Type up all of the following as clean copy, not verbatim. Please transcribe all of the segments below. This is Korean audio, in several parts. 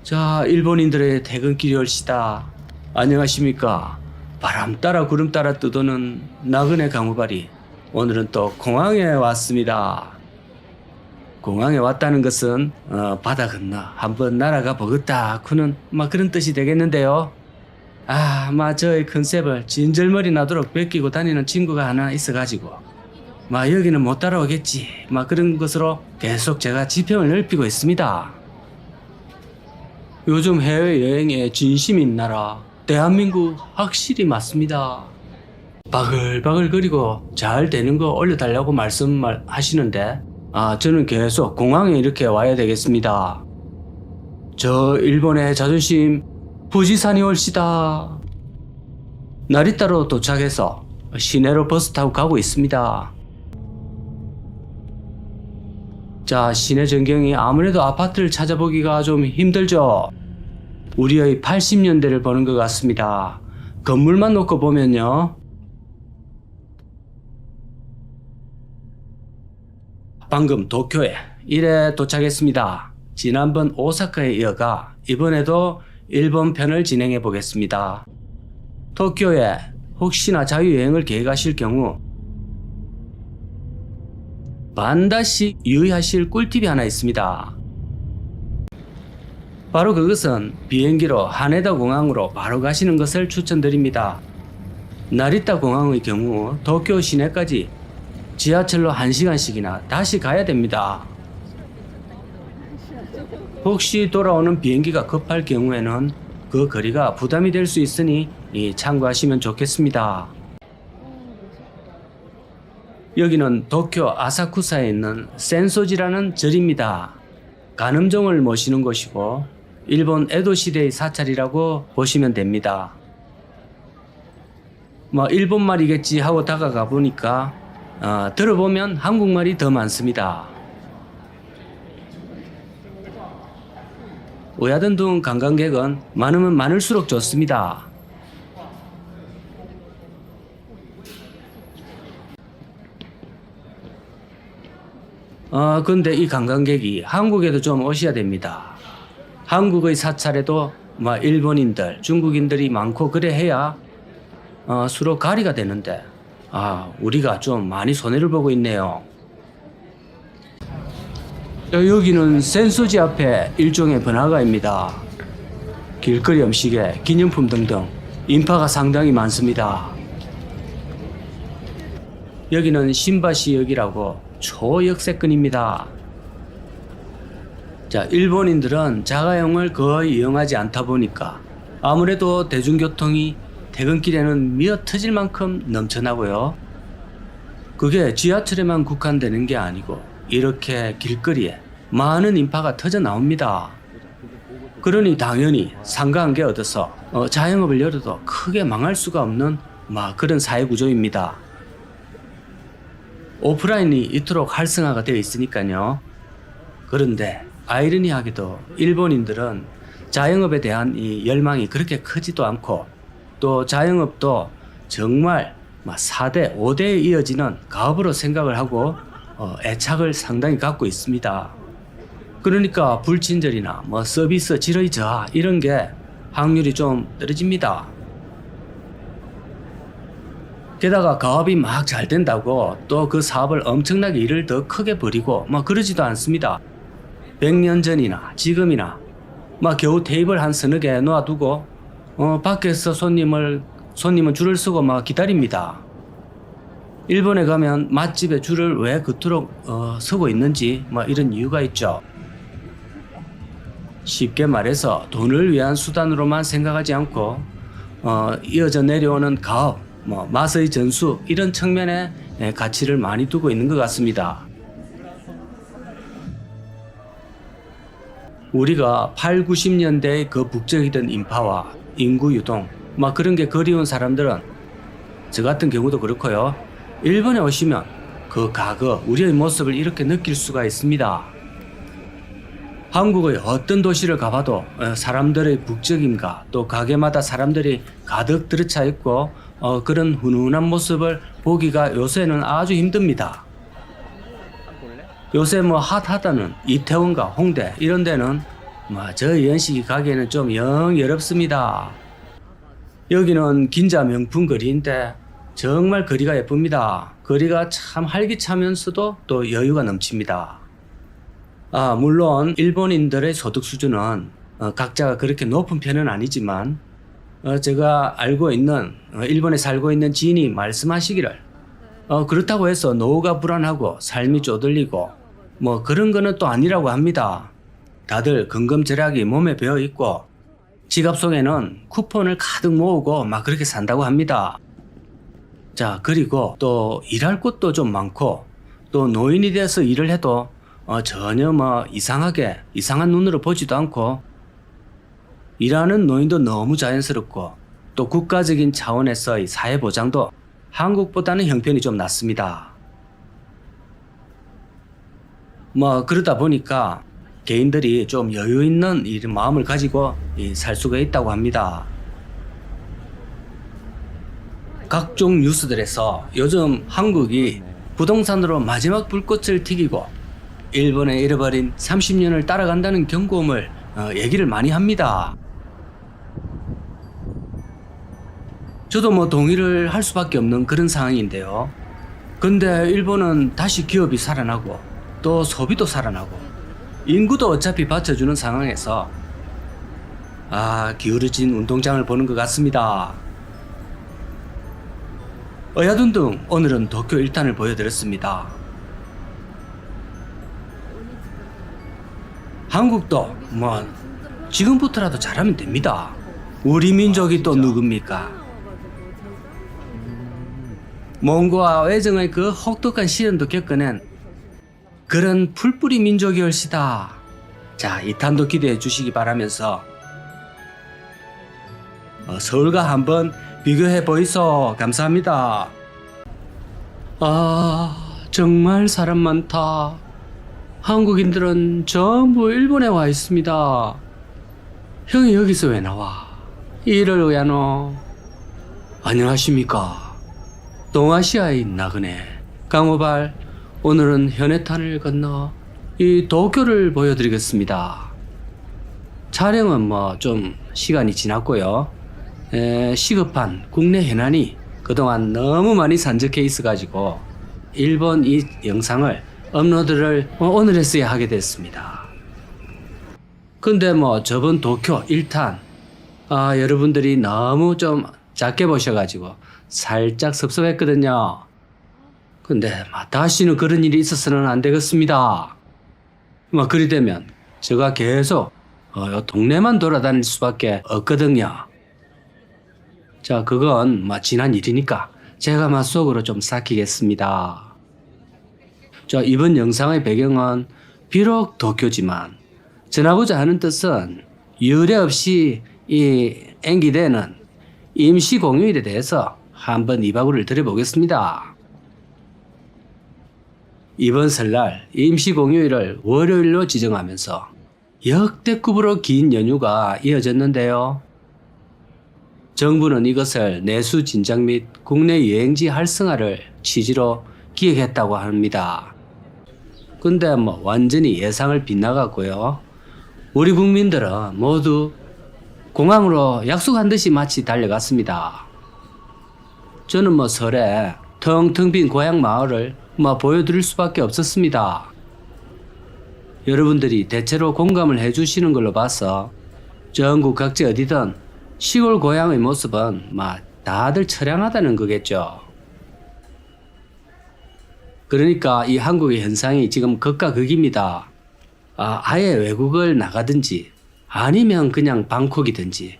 자, 일본인들의 퇴근길이 올시다. 안녕하십니까. 바람 따라 구름 따라 뜨도는 나그네 강우발이 오늘은 또 공항에 왔습니다. 공항에 왔다는 것은 바다 건너 한번 날아가 보겠다 하는 그런 뜻이 되겠는데요. 저의 컨셉을 진절머리 나도록 베끼고 다니는 친구가 하나 있어가지고 여기는 못 따라오겠지 그런 것으로 계속 제가 지평을 넓히고 있습니다. 요즘 해외여행에 진심인 나라 대한민국 확실히 맞습니다. 바글바글거리고 잘 되는 거 올려달라고 말씀하시는데 저는 계속 공항에 이렇게 와야 되겠습니다. 저 일본의 자존심 부지산이 올시다. 나리타로 도착해서 시내로 버스 타고 가고 있습니다. 자, 시내 전경이 아무래도 아파트를 찾아보기가 좀 힘들죠. 우리의 80년대를 보는 것 같습니다. 건물만 놓고 보면요. 방금 도쿄에 일에 도착했습니다. 지난번 오사카에 이어가 이번에도 일본 편을 진행해 보겠습니다. 도쿄에 혹시나 자유여행을 계획하실 경우 반드시 유의하실 꿀팁이 하나 있습니다. 바로 그것은 비행기로 하네다 공항으로 바로 가시는 것을 추천드립니다. 나리타 공항의 경우 도쿄 시내까지 지하철로 1시간씩이나 다시 가야 됩니다. 혹시 돌아오는 비행기가 급할 경우에는 그 거리가 부담이 될 수 있으니 참고하시면 좋겠습니다. 여기는 도쿄 아사쿠사에 있는 센소지라는 절입니다. 간음종을 모시는 곳이고 일본 에도 시대의 사찰이라고 보시면 됩니다. 일본말이겠지 하고 다가가 보니까 들어보면 한국말이 더 많습니다. 오야든둥 관광객은 많으면 많을수록 좋습니다. 근데 이 관광객이 한국에도 좀 오셔야 됩니다. 한국의 사찰에도 일본인들, 중국인들이 많고 그래 해야 서로 가리가 되는데 우리가 좀 많이 손해를 보고 있네요. 여기는 센소지 앞에 일종의 번화가입니다. 길거리 음식에 기념품 등등 인파가 상당히 많습니다. 여기는 신바시역이라고 초역세권입니다. 자, 일본인들은 자가용을 거의 이용하지 않다 보니까 아무래도 대중교통이 퇴근길에는 미어 터질 만큼 넘쳐나고요. 그게 지하철에만 국한되는 게 아니고 이렇게 길거리에 많은 인파가 터져 나옵니다. 그러니 당연히 상가한 게 얻어서 자영업을 열어도 크게 망할 수가 없는 그런 사회구조입니다. 오프라인이 이토록 활성화가 되어 있으니까요. 그런데 아이러니하게도 일본인들은 자영업에 대한 이 열망이 그렇게 크지도 않고 또 자영업도 정말 4대, 5대에 이어지는 가업으로 생각을 하고 애착을 상당히 갖고 있습니다. 그러니까 불친절이나 서비스 질의 저하 이런 게 확률이 좀 떨어집니다. 게다가 가업이 잘 된다고 또 그 사업을 엄청나게 일을 더 크게 벌이고 그러지도 않습니다. 100년 전이나 지금이나 겨우 테이블 한 서너 개 놓아두고 밖에서 손님은 줄을 서고 기다립니다. 일본에 가면 맛집에 줄을 왜 그토록 서고 있는지 이런 이유가 있죠. 쉽게 말해서 돈을 위한 수단으로만 생각하지 않고 이어져 내려오는 가업, 맛의 전수 이런 측면에 가치를 많이 두고 있는 것 같습니다. 우리가 8, 90년대의 그 북적이던 인파와 인구 유동 그런 게 그리운 사람들은 저 같은 경우도 그렇고요. 일본에 오시면 그 과거 우리의 모습을 이렇게 느낄 수가 있습니다. 한국의 어떤 도시를 가봐도 사람들의 북적임과 또 가게마다 사람들이 가득 들어차 있고 그런 훈훈한 모습을 보기가 요새는 아주 힘듭니다. 요새 핫하다는 이태원과 홍대 이런 데는 저희 연식이 가기에는 좀 영 어렵습니다. 여기는 긴자 명품 거리인데 정말 거리가 예쁩니다. 거리가 참 활기차면서도 또 여유가 넘칩니다. 물론 일본인들의 소득 수준은 각자가 그렇게 높은 편은 아니지만 제가 알고 있는 일본에 살고 있는 지인이 말씀하시기를 그렇다고 해서 노후가 불안하고 삶이 쪼들리고 그런 거는 또 아니라고 합니다. 다들 근검절약이 몸에 배어 있고 지갑 속에는 쿠폰을 가득 모으고 그렇게 산다고 합니다. 자, 그리고 또 일할 곳도 좀 많고 또 노인이 돼서 일을 해도 전혀 이상한 눈으로 보지도 않고 일하는 노인도 너무 자연스럽고 또 국가적인 차원에서의 사회보장도 한국보다는 형편이 좀 낫습니다. 그러다 보니까 개인들이 좀 여유 있는 이런 마음을 가지고 살 수가 있다고 합니다. 각종 뉴스들에서 요즘 한국이 부동산으로 마지막 불꽃을 튀기고 일본에 잃어버린 30년을 따라간다는 경고음을 얘기를 많이 합니다. 저도 동의를 할 수밖에 없는 그런 상황인데요. 근데 일본은 다시 기업이 살아나고 또 소비도 살아나고 인구도 어차피 받쳐주는 상황에서 기울어진 운동장을 보는 것 같습니다. 어야둔둥 오늘은 도쿄 1탄을 보여드렸습니다. 한국도 지금부터라도 잘하면 됩니다. 우리 민족이 또 누굽니까? 몽고와 외정의 그 혹독한 시련도 겪어낸 그런 풀뿌리 민족이 올시다. 자, 2탄도 기대해 주시기 바라면서 서울과 한번 비교해 보이소. 감사합니다. 정말 사람 많다. 한국인들은 전부 일본에 와 있습니다. 형이 여기서 왜 나와? 일을 왜 하노? 안녕하십니까. 동아시아인 나그네 강호발, 오늘은 현해탄을 건너 이 도쿄를 보여드리겠습니다. 촬영은 좀 시간이 지났고요. 시급한 국내 현안이 그동안 너무 많이 산적해 있어가지고 일본 이 영상을 업로드를 오늘 했어야 하게 됐습니다. 근데 저번 도쿄 1탄 여러분들이 너무 좀 작게 보셔가지고 살짝 섭섭했거든요. 근데 다시는 그런 일이 있어서는 안 되겠습니다. 그리 되면 제가 계속 동네만 돌아다닐 수밖에 없거든요. 자, 그건 지난 일이니까 제가 속으로 좀 삭히겠습니다. 자, 이번 영상의 배경은 비록 도쿄지만 전하고자 하는 뜻은 유례 없이 이延期되는 임시 공휴일에 대해서 한번 이바구를 드려보겠습니다. 이번 설날 임시 공휴일을 월요일로 지정하면서 역대급으로 긴 연휴가 이어졌는데요. 정부는 이것을 내수 진작 및 국내 여행지 활성화를 취지로 기획했다고 합니다. 근데 완전히 예상을 빗나갔고요. 우리 국민들은 모두 공항으로 약속한 듯이 마치 달려갔습니다. 저는 설에 텅텅 빈 고향 마을을 보여드릴 수밖에 없었습니다. 여러분들이 대체로 공감을 해주시는 걸로 봐서 전국 각지 어디든 시골 고향의 모습은 다들 처량하다는 거겠죠. 그러니까 이 한국의 현상이 지금 극과 극입니다. 아예 외국을 나가든지 아니면 그냥 방콕이든지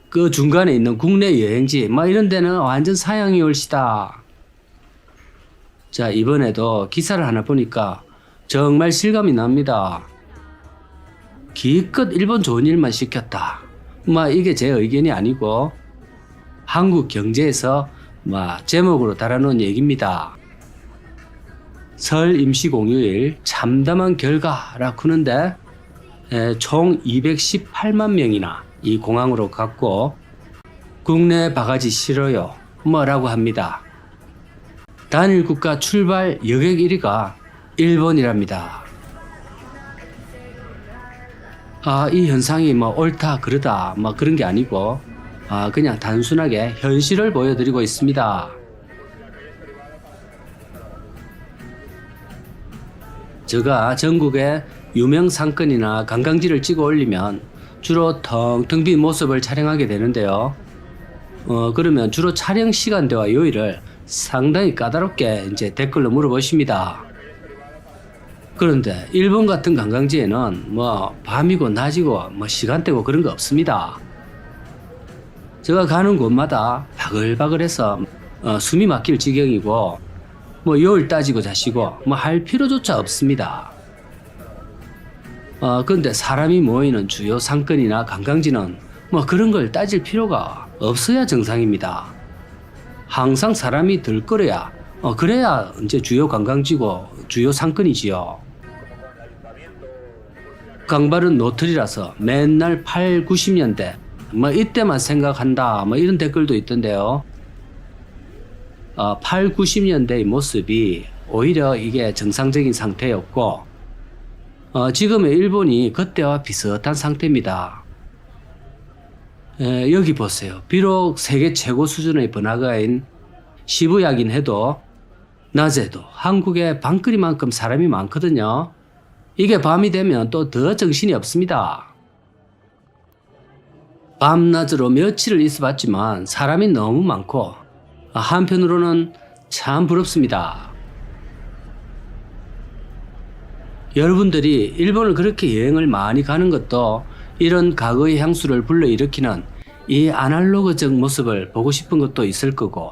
그 중간에 있는 국내 여행지 이런 데는 완전 사양이 올시다. 자, 이번에도 기사를 하나 보니까 정말 실감이 납니다. 기껏 일본 좋은 일만 시켰다. 이게 제 의견이 아니고 한국 경제에서 제목으로 달아놓은 얘기입니다. 설 임시 공휴일 참담한 결과라고 하는데 총 218만 명이나 이 공항으로 갔고 국내 바가지 싫어요 라고 합니다. 단일 국가 출발 여객 1위가 일본이랍니다. 이 현상이 뭐 옳다 그르다 뭐 그런 게 아니고 그냥 단순하게 현실을 보여드리고 있습니다. 제가 전국에 유명 상권이나 관광지를 찍어 올리면 주로 텅텅 빈 모습을 촬영하게 되는데요. 그러면 주로 촬영 시간대와 요일을 상당히 까다롭게 이제 댓글로 물어보십니다. 그런데 일본 같은 관광지에는 뭐 밤이고 낮이고 뭐 시간대고 그런 거 없습니다. 제가 가는 곳마다 바글바글해서 숨이 막힐 지경이고 뭐 요일 따지고 자시고 뭐 할 필요조차 없습니다. 그런데 사람이 모이는 주요 상권이나 관광지는 뭐 그런 걸 따질 필요가 없어야 정상입니다. 항상 사람이 들끓어야 그래야 이제 주요 관광지고 주요 상권이지요. 강발은 노틀이라서 맨날 8, 90년대 뭐 이때만 생각한다 뭐 이런 댓글도 있던데요. 8, 90년대의 모습이 오히려 이게 정상적인 상태였고 지금의 일본이 그때와 비슷한 상태입니다. 여기 보세요. 비록 세계 최고 수준의 번화가인 시부야긴 해도 낮에도 한국의 방글이만큼 사람이 많거든요. 이게 밤이 되면 또 더 정신이 없습니다. 밤낮으로 며칠을 있어봤지만 사람이 너무 많고 한편으로는 참 부럽습니다. 여러분들이 일본을 그렇게 여행을 많이 가는 것도 이런 과거의 향수를 불러일으키는 이 아날로그적 모습을 보고 싶은 것도 있을 거고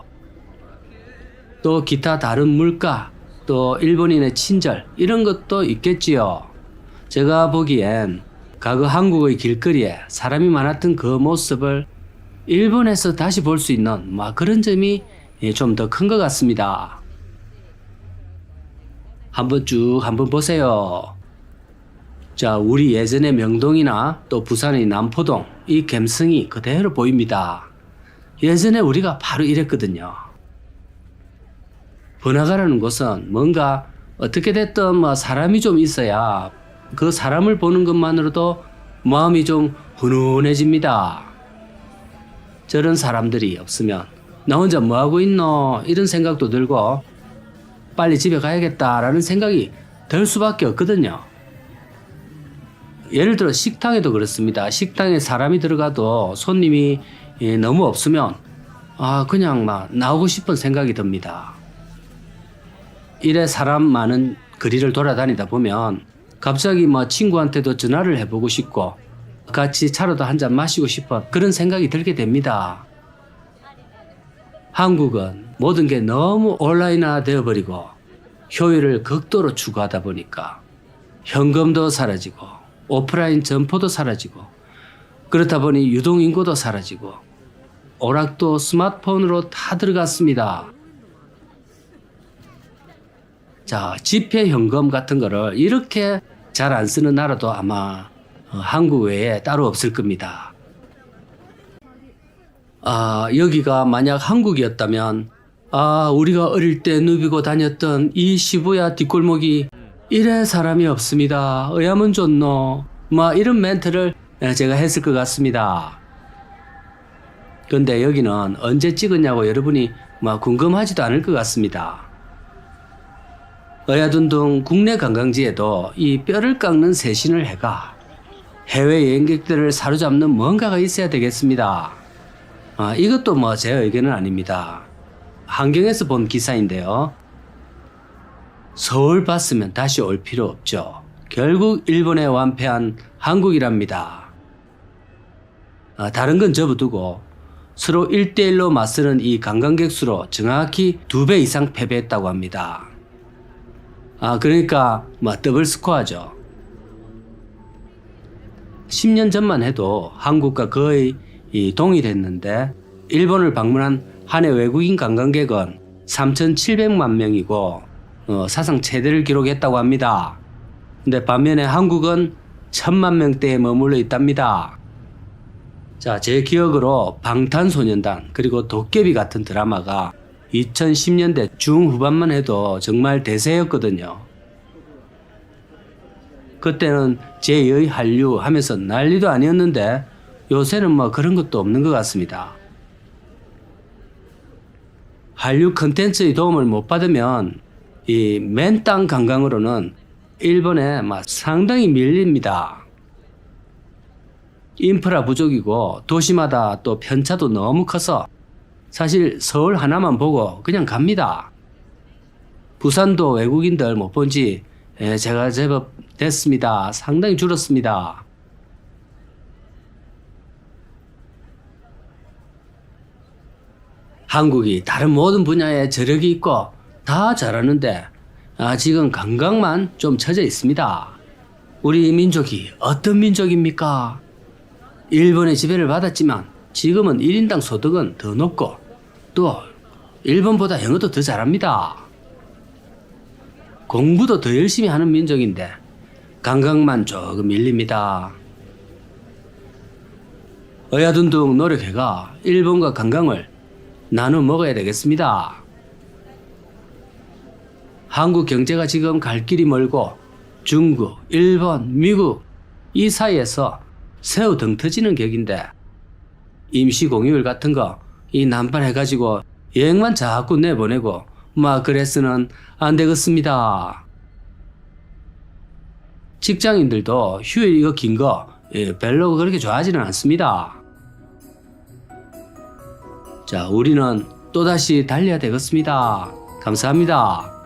또 기타 다른 물가 또 일본인의 친절 이런 것도 있겠지요. 제가 보기엔 과거 한국의 길거리에 사람이 많았던 그 모습을 일본에서 다시 볼 수 있는 그런 점이 좀 더 큰 것 같습니다. 한번 보세요. 자, 우리 예전의 명동이나 또 부산의 남포동 이 감성이 그대로 보입니다. 예전에 우리가 바로 이랬거든요. 번화가라는 곳은 뭔가 어떻게 됐든 사람이 좀 있어야 그 사람을 보는 것만으로도 마음이 좀 훈훈해집니다. 저런 사람들이 없으면 나 혼자 뭐하고 있노 이런 생각도 들고 빨리 집에 가야겠다라는 생각이 들 수밖에 없거든요. 예를 들어 식당에도 그렇습니다. 식당에 사람이 들어가도 손님이 너무 없으면 그냥 나오고 싶은 생각이 듭니다. 이래 사람 많은 거리를 돌아다니다 보면 갑자기 친구한테도 전화를 해보고 싶고 같이 차라도 한잔 마시고 싶은 그런 생각이 들게 됩니다. 한국은 모든 게 너무 온라인화 되어버리고 효율을 극도로 추구하다 보니까 현금도 사라지고 오프라인 점포도 사라지고 그렇다 보니 유동인구도 사라지고 오락도 스마트폰으로 다 들어갔습니다. 자, 지폐 현금 같은 거를 이렇게 잘 안 쓰는 나라도 아마 한국 외에 따로 없을 겁니다. 여기가 만약 한국이었다면 우리가 어릴 때 누비고 다녔던 이 시부야 뒷골목이 이래 사람이 없습니다. 어야면 좋노. 이런 멘트를 제가 했을 것 같습니다. 그런데 여기는 언제 찍었냐고 여러분이 궁금하지도 않을 것 같습니다. 어야둔둥 국내 관광지에도 이 뼈를 깎는 새신을 해가 해외 여행객들을 사로잡는 뭔가가 있어야 되겠습니다. 이것도 제 의견은 아닙니다. 한경에서 본 기사인데요. 서울 봤으면 다시 올 필요 없죠. 결국 일본에 완패한 한국이랍니다. 다른 건 접어두고 서로 1대1로 맞서는 이 관광객 수로 정확히 2배 이상 패배했다고 합니다. 그러니까 더블 스코어죠. 10년 전만 해도 한국과 거의 동일했는데 일본을 방문한 한 해 외국인 관광객은 3,700만 명이고 사상 최대를 기록했다고 합니다. 근데 반면에 한국은 1,000만 명대에 머물러 있답니다. 자, 제 기억으로 방탄소년단 그리고 도깨비 같은 드라마가 2010년대 중후반만 해도 정말 대세였거든요. 그때는 제2의 한류 하면서 난리도 아니었는데 요새는 뭐 그런 것도 없는 것 같습니다. 한류 컨텐츠의 도움을 못 받으면 이 맨땅 관광으로는 일본에 상당히 밀립니다. 인프라 부족이고 도시마다 또 편차도 너무 커서 사실 서울 하나만 보고 그냥 갑니다. 부산도 외국인들 못 본 지 제가 제법 됐습니다. 상당히 줄었습니다. 한국이 다른 모든 분야에 저력이 있고 다 잘하는데 아직은 관광만 좀 처져 있습니다. 우리 민족이 어떤 민족입니까? 일본의 지배를 받았지만 지금은 1인당 소득은 더 높고 또 일본보다 영어도 더 잘합니다. 공부도 더 열심히 하는 민족인데 관광만 조금 밀립니다. 어야둔둥 노력해가 일본과 관광을 나눠 먹어야 되겠습니다. 한국 경제가 지금 갈 길이 멀고 중국, 일본, 미국 이 사이에서 새우 등 터지는 격인데 임시 공휴일 같은 거 이 난발해가지고 여행만 자꾸 내보내고 그래서는 안 되겠습니다. 직장인들도 휴일 이거 긴 거 별로 그렇게 좋아하지는 않습니다. 자, 우리는 또다시 달려야 되겠습니다. 감사합니다.